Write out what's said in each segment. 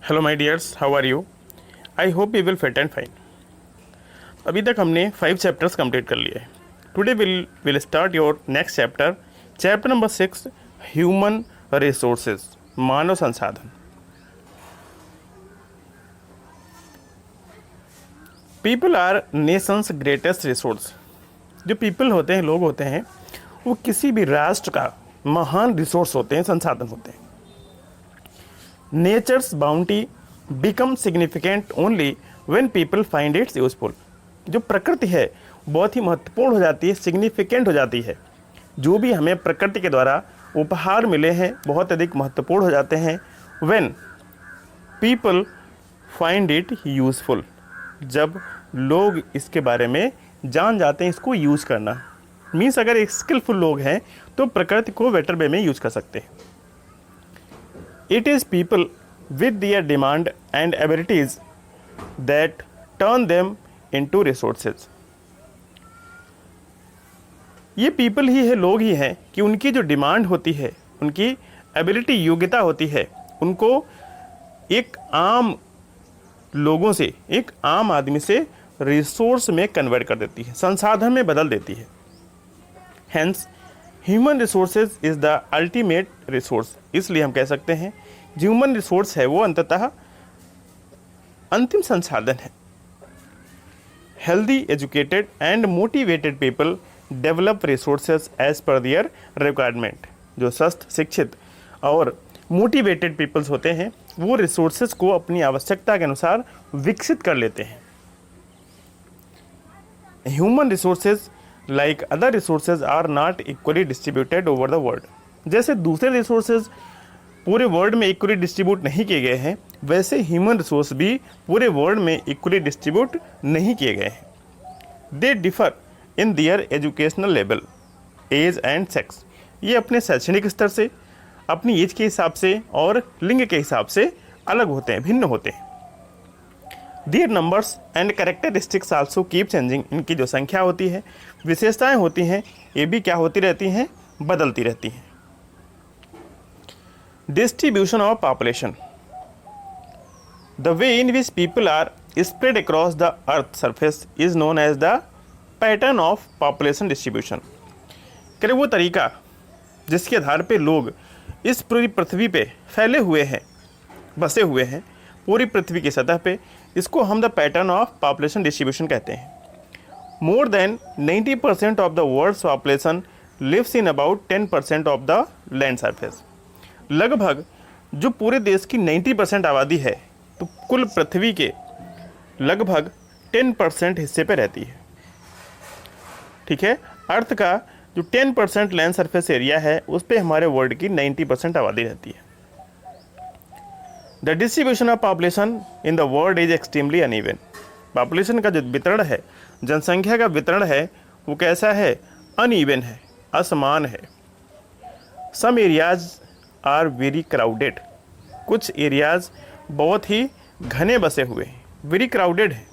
Hello my dears, how are you? I hope you will fit and fine. अभी तक हमने 5 chapters complete कर लिए। Today will start your next chapter, chapter number 6, human resources, मानव संसाधन। People are nations greatest resource. जो people होते हैं, लोग होते हैं, वो किसी भी राष्ट्र का महान रिसोर्स होते हैं, संसाधन होते हैं। Nature's bounty become significant only when people find its useful. जो प्रकृति है बहुत ही महत्वपूर्ण हो जाती है, सिग्निफिकेंट हो जाती है। जो भी हमें प्रकृति के द्वारा उपहार मिले हैं बहुत अधिक महत्वपूर्ण हो जाते हैं when people find it useful. जब लोग इसके बारे में जान जाते हैं इसको यूज़ करना। मीन्स अगर एक स्किलफुल लोग हैं तो प्रकृति को बेटर वे में यूज कर सकते हैं। It is people with their demand and abilities that turn them into resources. ये people ही है, लोग ही हैं कि उनकी जो डिमांड होती है, उनकी एबिलिटी, योग्यता होती है, उनको एक आम लोगों से, एक आम आदमी से रिसोर्स में कन्वर्ट कर देती है, संसाधन में बदल देती है। Hence, human resources is the ultimate resource. इसलिए हम कह सकते हैं जो ह्यूमन रिसोर्स है वो अंततः अंतिम संसाधन है। Healthy, educated and motivated people develop resources as per their requirement. जो स्वस्थ, शिक्षित और मोटिवेटेड पीपल्स होते हैं वो रिसोर्सेज को अपनी आवश्यकता के अनुसार विकसित कर लेते हैं। Human resources like other resources are not equally distributed over the world. जैसे दूसरे रिसोर्सेज पूरे वर्ल्ड में इक्वली डिस्ट्रीब्यूट नहीं किए गए हैं, वैसे ह्यूमन रिसोर्स भी पूरे वर्ल्ड में इक्वली डिस्ट्रीब्यूट नहीं किए गए हैं। They differ in their educational level, age and sex. ये अपने शैक्षणिक स्तर से, अपनी एज के हिसाब से और लिंग के हिसाब से अलग होते हैं, भिन्न होते हैं। Their numbers and characteristics also keep changing. इनकी जो संख्या होती है, विशेषताएं होती हैं, ये भी क्या होती रहती हैं, बदलती रहती हैं। Distribution of population, the way in which people are spread across the earth surface is known as the pattern of population distribution. करे वो तरीका जिसके आधार पे लोग इस पूरी पृथ्वी पे फैले हुए हैं, बसे हुए हैं पूरी पृथ्वी की सतह पे, इसको हम the pattern of population distribution कहते हैं। More than 90% of the world's population lives in about 10% of the land surface. लगभग जो पूरे देश की 90% आबादी है तो कुल पृथ्वी के लगभग 10% हिस्से पे रहती है। ठीक है, अर्थ का जो 10% लैंड सरफेस एरिया है उस पे हमारे वर्ल्ड की 90% आबादी रहती है। The distribution of population in the world is extremely uneven. Population का जो वितरण है, जनसंख्या का वितरण है, वो कैसा है, अनइवन है, असमान है। Some areas are very crowded. कुछ एरियाज बहुत ही घने बसे हुए हैं, वेरी क्राउडेड है।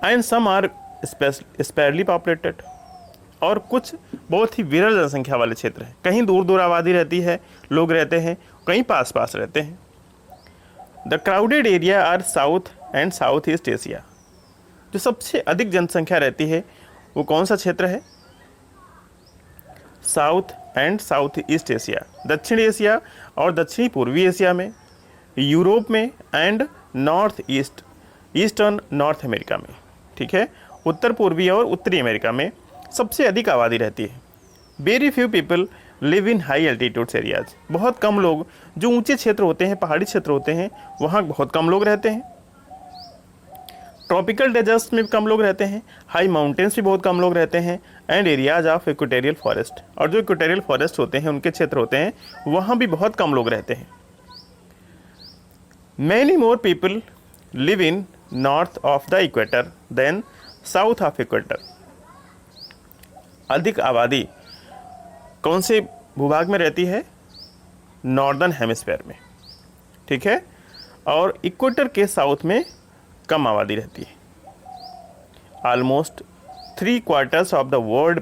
And some are sparsely populated. और कुछ बहुत ही विरल जनसंख्या वाले क्षेत्र हैं, कहीं दूर दूर आबादी रहती है, लोग रहते हैं, कहीं पास पास रहते हैं। The crowded area are south and south east Asia. जो सबसे अधिक जनसंख्या रहती है वो कौन सा क्षेत्र है, south and south east Asia, दक्षिण एशिया और दक्षिणी पूर्वी एशिया में, यूरोप में and north east, eastern north America में। ठीक है, उत्तर पूर्वी और उत्तरी अमेरिका में सबसे अधिक आबादी रहती है। वेरी फ्यू पीपल लिव इन हाई एल्टीट्यूड्स एरियाज। बहुत कम लोग, जो ऊंचे क्षेत्र होते हैं, पहाड़ी क्षेत्र होते हैं, वहाँ बहुत कम लोग रहते हैं। ट्रॉपिकल डेजर्ट्स में भी कम लोग रहते हैं, हाई माउंटेन्स भी बहुत कम लोग रहते हैं, and areas of equatorial forest. और जो इक्वेटोरियल फॉरेस्ट होते हैं, उनके क्षेत्र होते हैं, वहाँ भी बहुत कम लोग रहते हैं। Many more people live in north of the equator than south of equator. अधिक आबादी कौन से भूभाग में रहती है, नॉर्दर्न हेमिस्फीयर में। ठीक है, और इक्वेटर के साउथ में कम आबादी रहती है। Almost 3/4 of the world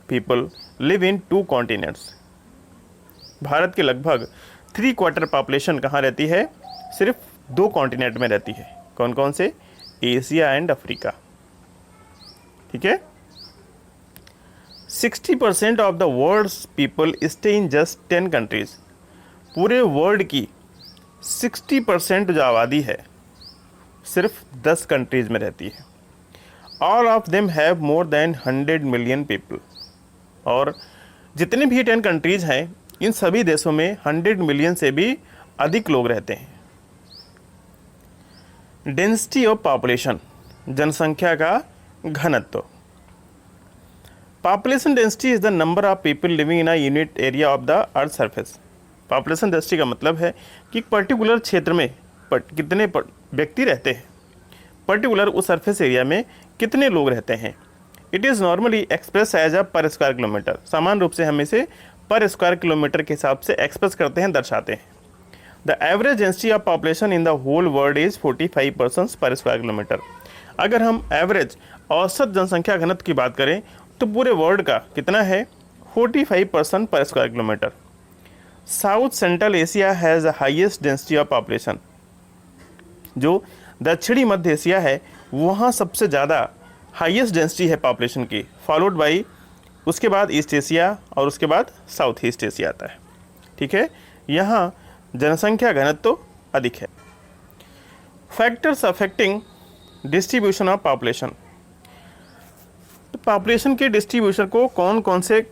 people live in 2 continents. Bharat के लगभग 3/4 पॉपुलेशन कहाँ रहती है? सिर्फ 2 कॉन्टिनेंट में रहती है। कौन कौन से? Asia and Africa. ठीक है। 60% of the world's people stay in just 10 countries. पूरे वर्ल्ड की 60% जो आबादी है सिर्फ 10 कंट्रीज में रहती है। All of them have more than 100 million people. और जितने भी 10 कंट्रीज हैं इन सभी देशों में 100 मिलियन से भी अधिक लोग रहते हैं। डेंसिटी ऑफ पॉपुलेशन, जनसंख्या का घनत्व। Population density is the number of people living in a unit area of the earth surface. Population density का मतलब है कि पर्टिकुलर क्षेत्र में कितने व्यक्ति रहते हैं, पर्टिकुलर उस सरफेस एरिया में कितने लोग रहते हैं। It is normally express as a per square kilometre. सामान्य रूप से हम इसे पर स्क्वायर किलोमीटर के हिसाब से एक्सप्रेस करते हैं, दर्शाते हैं। The average density of population in the whole world is 45 persons per square kilometre. अगर हम एवरेज औसत जनसंख्या घनत्व की बात करें तो पूरे वर्ल्ड का कितना है? 45 पर्सन पर square kilometre. South central Asia has the highest density of population. जो दक्षिणी मध्य एशिया है वहाँ सबसे ज़्यादा हाईएस्ट डेंसिटी है पॉपुलेशन की, फॉलोड बाई उसके बाद ईस्ट एशिया और उसके बाद साउथ ईस्ट एशिया आता है। ठीक है, यहाँ जनसंख्या घनत्व तो अधिक है। Factors affecting distribution of population. तो पॉपुलेशन के डिस्ट्रीब्यूशन को कौन कौन से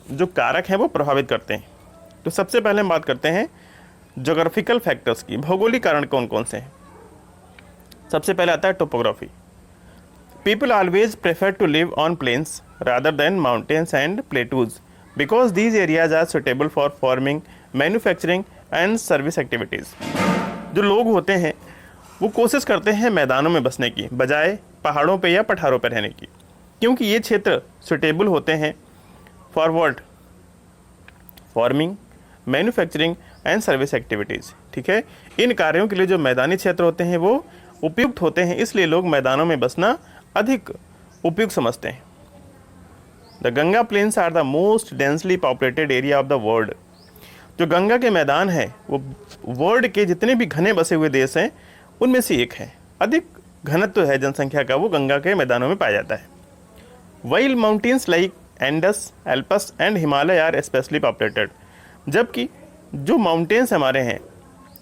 जो कारक हैं वो प्रभावित करते हैं? तो सबसे पहले हम बात करते हैं जोग्राफिकल फैक्टर्स की। भौगोलिक कारण कौन कौन से हैं? सबसे पहले आता है topography. People always prefer to live on plains rather than mountains and plateaus because these areas are suitable for farming, manufacturing and service activities. जो लोग होते हैं वो कोशिश करते हैं मैदानों में बसने की बजाय पहाड़ों पे या पठारों पर रहने की, क्योंकि ये क्षेत्र सुटेबल होते हैं forward farming, manufacturing and service activities. ठीक है, इन कार्यों के लिए जो मैदानी क्षेत्र होते हैं वो उपयुक्त होते हैं, इसलिए लोग मैदानों में बसना अधिक उपयुक्त समझते हैं। The Ganga plains are the most densely populated area of the world. जो गंगा के मैदान हैं वो वर्ल्ड के जितने भी घने बसे हुए देश हैं उनमें से एक है। अधिक घनत्व है जनसंख्या का वो गंगा के मैदानों में पाया जाता है। While mountains like Andes, Alps and Himalaya are sparsely populated. जबकि जो माउंटेन्स हमारे हैं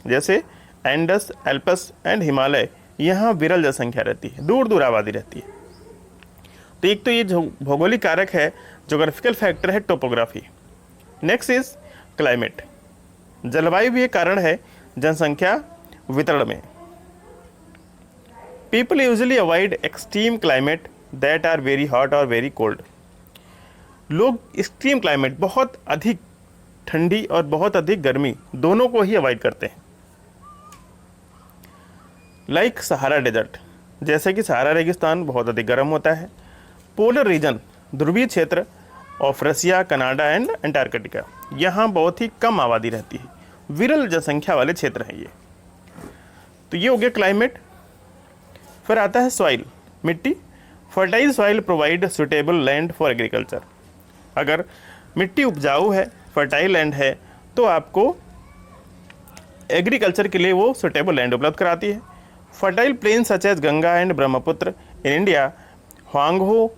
जैसे एंडस, एल्पस एंड हिमालय, यहाँ विरल जनसंख्या रहती है, दूर दूर आबादी रहती है। तो एक तो ये जो भौगोलिक कारक है, जोग्राफिकल फैक्टर है टोपोग्राफी। Next is climate. जलवायु भी एक कारण है जनसंख्या वितरण में। People usually avoid extreme climate that are very hot और वेरी कोल्ड। लोग एक्सट्रीम क्लाइमेट, बहुत अधिक ठंडी और बहुत अधिक गर्मी, दोनों को ही अवॉइड करते हैं। लाइक सहारा डेजर्ट, जैसे कि सहारा रेगिस्तान बहुत अधिक गर्म होता है। पोलर रीजन, ध्रुवीय क्षेत्र of Russia, Canada and Antarctica, यहाँ बहुत ही कम आबादी रहती है, विरल जनसंख्या वाले क्षेत्र हैं ये। तो ये हो गया क्लाइमेट। फिर आता है सॉइल, मिट्टी। Fertile soil provide suitable land for agriculture. अगर मिट्टी उपजाऊ है, फर्टाइल लैंड है, तो आपको एग्रीकल्चर के लिए वो सुटेबल लैंड उपलब्ध कराती है। Fertile plain such as Ganga and Brahmaputra in India, Hwang Ho,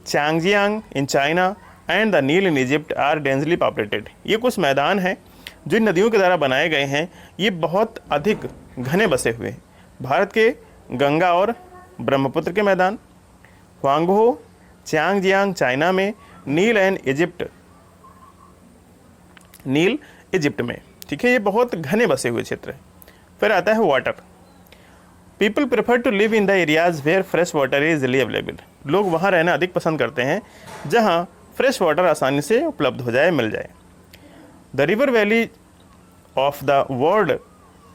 Chang Jiang in China and the Nile in Egypt are densely populated. ये कुछ मैदान हैं जो इन नदियों के द्वारा बनाए गए हैं, ये बहुत अधिक घने बसे हुए हैं। भारत के गंगा और ब्रह्मपुत्र के मैदान, ह्वांगहो, चांगजियांग चाइना में, नील इजिप्ट में। ठीक है, ये बहुत घने बसे हुए क्षेत्र हैं। फिर आता है water. People prefer to live in the areas where fresh water is easily available. लोग वहाँ रहना अधिक पसंद करते हैं जहाँ फ्रेश वाटर आसानी से उपलब्ध हो जाए, मिल जाए। The river valley of the world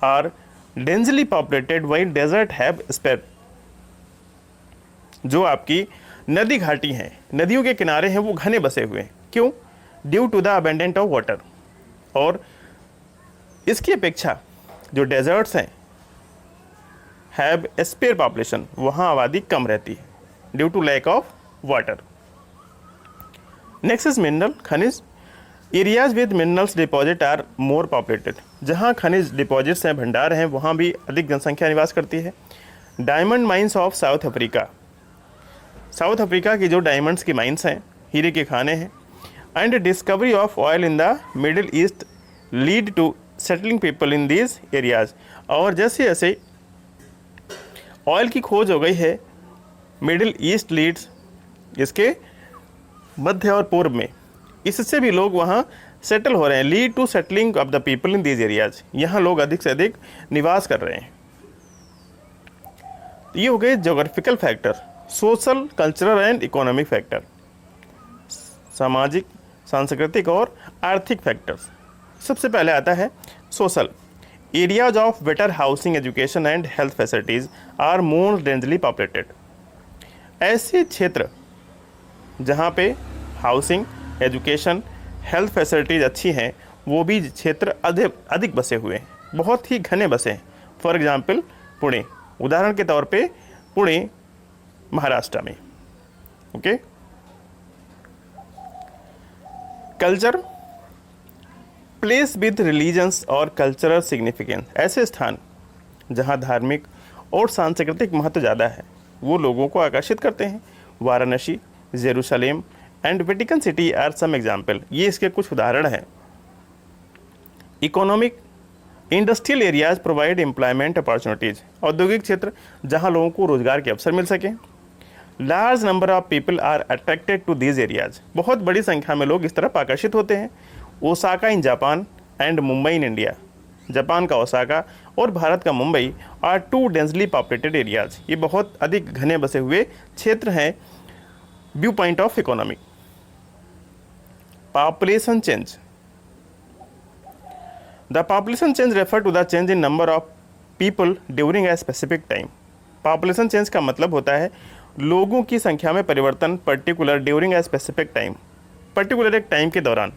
are densely populated while desert have sparse. जो आपकी नदी घाटी हैं, नदियों के किनारे हैं, वो घने बसे हुए हैं। क्यों? Due to the abundant of water. और इसकी अपेक्षा जो डेजर्ट्स हैं हैव स्पेयर पॉपुलेशन, वहाँ आबादी कम रहती है due to lack of water. Next is mineral, खनिज। Areas with minerals deposit are more populated, जहाँ खनिज डिपॉजिट्स हैं, भंडार हैं, वहाँ भी अधिक जनसंख्या निवास करती है। Diamond mines of south Africa, south Africa की जो डायमंड्स की माइंस हैं, हीरे के खाने हैं। And discovery of oil in the Middle East lead to settling people in these areas, और जैसे जैसे ऑयल की खोज हो गई है, मिडिल ईस्ट लीड्स, इसके मध्य और पूर्व में, इससे भी लोग वहाँ सेटल हो रहे हैं। Lead to settling of the people in these areas, यहाँ लोग अधिक से अधिक निवास कर रहे हैं। ये हो गए geographical factor. Social, cultural and economic factor, सामाजिक, सांस्कृतिक और आर्थिक फैक्टर्स। सबसे पहले आता है social. Areas of better housing, education and health facilities are more densely populated, ऐसे क्षेत्र जहाँ पे हाउसिंग, एजुकेशन, हेल्थ फैसिलिटीज़ अच्छी हैं, वो भी क्षेत्र अधिक बसे हुए हैं, बहुत ही घने बसे हैं। फॉर एग्जाम्पल पुणे, उदाहरण के तौर पे पुणे महाराष्ट्र में। Okay. Culture, place with religions और कल्चरल सिग्निफिकेंस, ऐसे स्थान जहाँ धार्मिक और सांस्कृतिक महत्व ज़्यादा है, वो लोगों को आकर्षित करते हैं। Varanasi, Jerusalem and Vatican City are some example, ये इसके कुछ उदाहरण हैं। Economic, industrial areas provide employment opportunities, औद्योगिक क्षेत्र जहाँ लोगों को रोजगार के अवसर मिल सकें। Large number of people are attracted to these areas, बहुत बड़ी संख्या में लोग इस तरफ आकर्षित होते हैं। Osaka in Japan and Mumbai in India, Japan का ओसाका और भारत का Mumbai are two densely populated areas, ये बहुत अधिक घने बसे हुए क्षेत्र हैं। View point of economy. Population change, the population change refer to the change in number of people during a specific time. Population change का मतलब होता है लोगों की संख्या में परिवर्तन, particular during a specific time, particular एक टाइम के दौरान।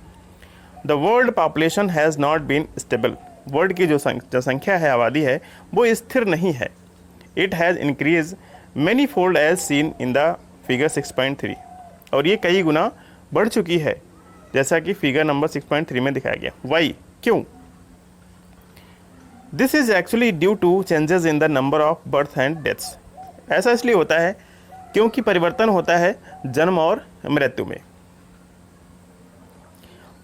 The world population has not been stable, world की जो संख्या है, आबादी है, वो स्थिर नहीं है। It has increase many fold as seen in the figure 6.3, और ये कई गुना बढ़ चुकी है, जैसा कि फिगर नंबर 6.3 में दिखाया गया। वाई, क्यों? This is actually due to changes in the number of birth and deaths, ऐसा इसलिए होता है क्योंकि परिवर्तन होता है जन्म और मृत्यु में।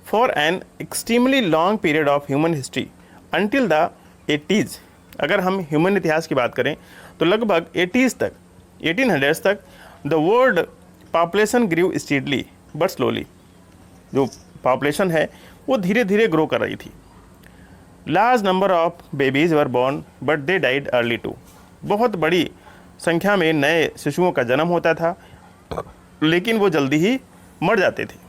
For an extremely long period of human history until the 80s, अगर हम ह्यूमन इतिहास की बात करें तो लगभग 80s तक, 1800s तक the world population grew steadily but slowly, जो पॉपुलेशन है वो धीरे धीरे ग्रो कर रही थी। Large number of babies were born but they died early too, बहुत बड़ी संख्या में नए शिशुओं का जन्म होता था, लेकिन वो जल्दी ही मर जाते थे।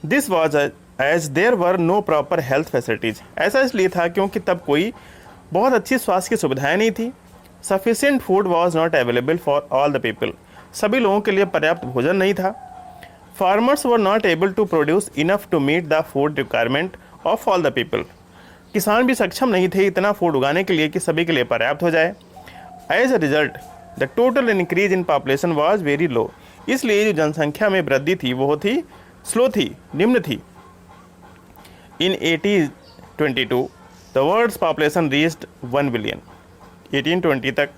This was as there were no proper health facilities, ऐसा इसलिए था क्योंकि तब कोई बहुत अच्छी स्वास्थ्य की सुविधाएं नहीं थी। Sufficient food was not available for all the people, सभी लोगों के लिए पर्याप्त भोजन नहीं था। Farmers were not able to produce enough to meet the food requirement of all the people, किसान भी सक्षम नहीं थे इतना फूड उगाने के लिए कि सभी के लिए पर्याप्त हो जाए। As a result the total increase in population was very low, इसलिए जो जनसंख्या में वृद्धि थी वो थी स्लो थी, निम्न थी। In 1822 the world's population reached 1 billion, 1820 तक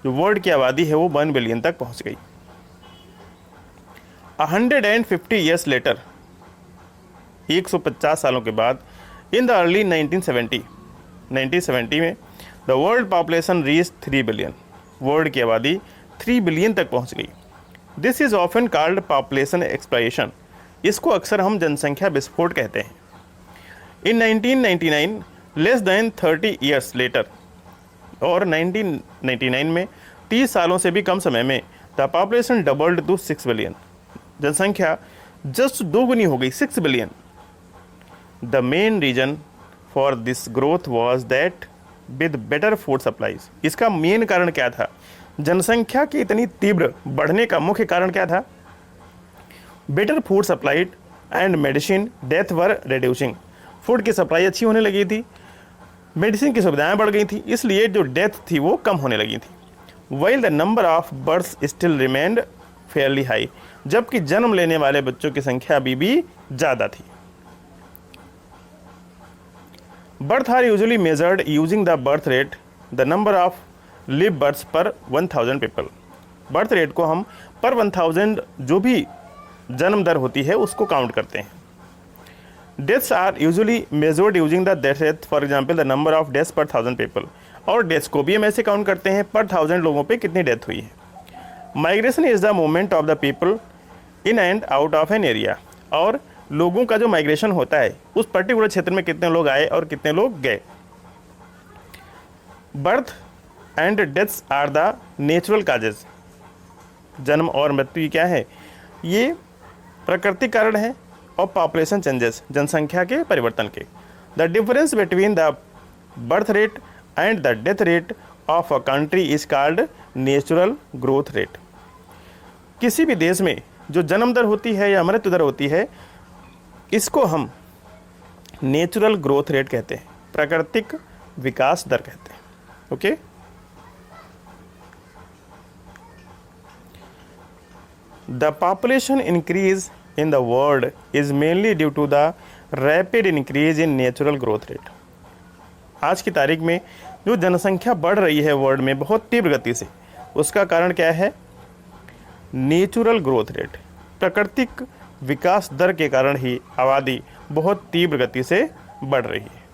जो वर्ल्ड की आबादी है वो 1 बिलियन तक पहुंच गई। 150 ईयर्स लेटर, 150 सालों के बाद, इन द अर्ली 1970 में the world population reach 3 billion, world की आबादी 3 बिलियन तक पहुंच गई। This is often called population exploration, इसको अक्सर हम जनसंख्या विस्फोट कहते हैं। इन 1999 लेस देन 30 ईयर्स लेटर, और 1999 में 30 सालों से भी कम समय में the population doubled to 6 billion, जनसंख्या जस्ट दोगुनी हो गई, 6 billion. The main reason for this growth was that with better food supplies, इसका मेन कारण क्या था? जनसंख्या की इतनी तीव्र बढ़ने का मुख्य कारण क्या था? Better food supplied and medicine death were reducing, food की सप्लाई अच्छी होने लगी थी, मेडिसिन की सुविधाएं बढ़ गई थी, इसलिए जो डेथ थी वो कम होने लगी थी। While the number of births still remained fairly high, जबकि जन्म लेने वाले बच्चों की संख्या अभी भी ज़्यादा थी। Birth are usually measured using the birth rate, the number of live births per 1000 people. Birth rate को हम पर 1000 जो भी जन्म दर होती है उसको काउंट करते हैं। Deaths are usually measured using the death rate, for example the number of deaths per 1000 people. और डेथ्स को भी हम ऐसे काउंट करते हैं पर 1000 लोगों पे कितनी डेथ हुई है। Migration is the movement of the people in and out of an area, और लोगों का जो माइग्रेशन होता है उस पर्टिकुलर क्षेत्र में कितने लोग आए और कितने लोग गए। Birth and deaths are the natural causes, जन्म और मृत्यु क्या है, ये प्राकृतिक कारण है, और पॉपुलेशन चेंजेस, जनसंख्या के परिवर्तन के। The difference between the birth rate and the death rate of a country is called natural growth rate. किसी भी देश में जो जन्म दर होती है या मृत्यु दर होती है, इसको हम नेचुरल ग्रोथ रेट कहते हैं, प्राकृतिक विकास दर कहते हैं। Okay, the population increase in the world is mainly due to the rapid increase in natural growth rate. आज की तारीख में जो जनसंख्या बढ़ रही है वर्ल्ड में बहुत तीव्र गति से, उसका कारण क्या है, नेचुरल ग्रोथ रेट, प्राकृतिक विकास दर के कारण ही आबादी बहुत तीव्र गति से बढ़ रही है।